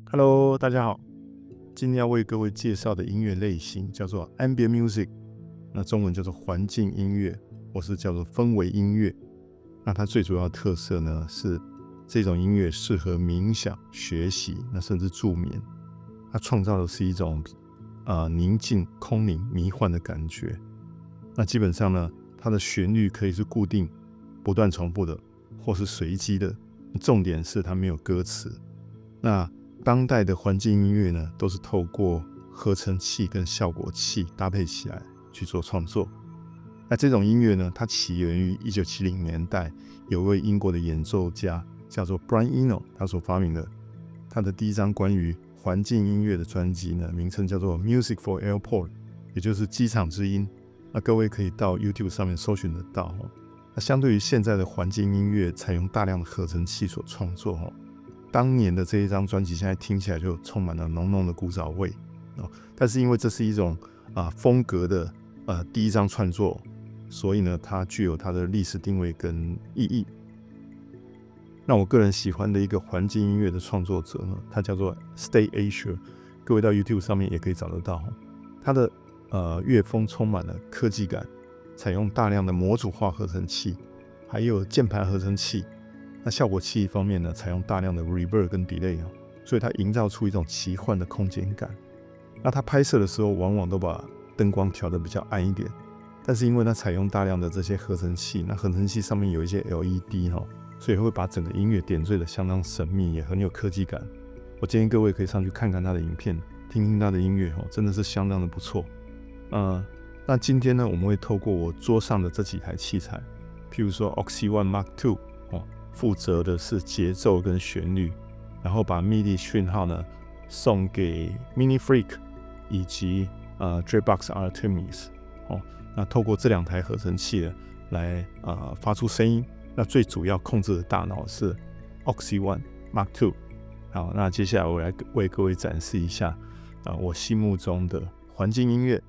Hello， 大家好。今天要为各位介绍的音乐类型叫做 Ambient Music， 那中文叫做环境音乐，或是叫做氛围音乐。那它最主要的特色呢，是这种音乐适合冥想、学习，那甚至助眠。它创造的是一种宁静、空灵、迷幻的感觉。那基本上呢，它的旋律可以是固定、不断重复的，或是随机的。重点是它没有歌词。那当代的环境音乐呢，都是透过合成器跟效果器搭配起来去做创作。那这种音乐呢，它起源于1970年代，有位英国的演奏家叫做 Brian Eno， 他所发明的。他的第一张关于环境音乐的专辑呢，名称叫做 Music for Airport， 也就是机场之音。那各位可以到 YouTube 上面搜寻得到。那相对于现在的环境音乐，采用大量的合成器所创作，当年的这一张专辑现在听起来就充满了浓浓的古早味。但是因为这是一种风格的第一张创作，所以呢，它具有它的历史定位跟意义。那我个人喜欢的一个环境音乐的创作者呢，他叫做 Stay Asia， 各位到 YouTube 上面也可以找得到。他的乐风充满了科技感，采用大量的模组化合成器，还有键盘合成器。那效果器方面呢，采用大量的 reverb 跟 delay， 所以它营造出一种奇幻的空间感。那它拍摄的时候，往往都把灯光调得比较暗一点，但是因为它采用大量的这些合成器，那合成器上面有一些 LED， 所以会把整个音乐点缀的相当神秘，也很有科技感。我建议各位可以上去看看他的影片，听听他的音乐，真的是相当的不错。那今天呢，我们会透过我桌上的这几台器材，譬如说 Oxi One Mark II，负责的是节奏跟旋律，然后把 MIDI 讯号呢送给 Minifreak 以及J-Box Artemis，那透过这两台合成器呢来发出声音。那最主要控制的大脑是 Oxi One Mark II。好，那接下来我来为各位展示一下我心目中的环境音乐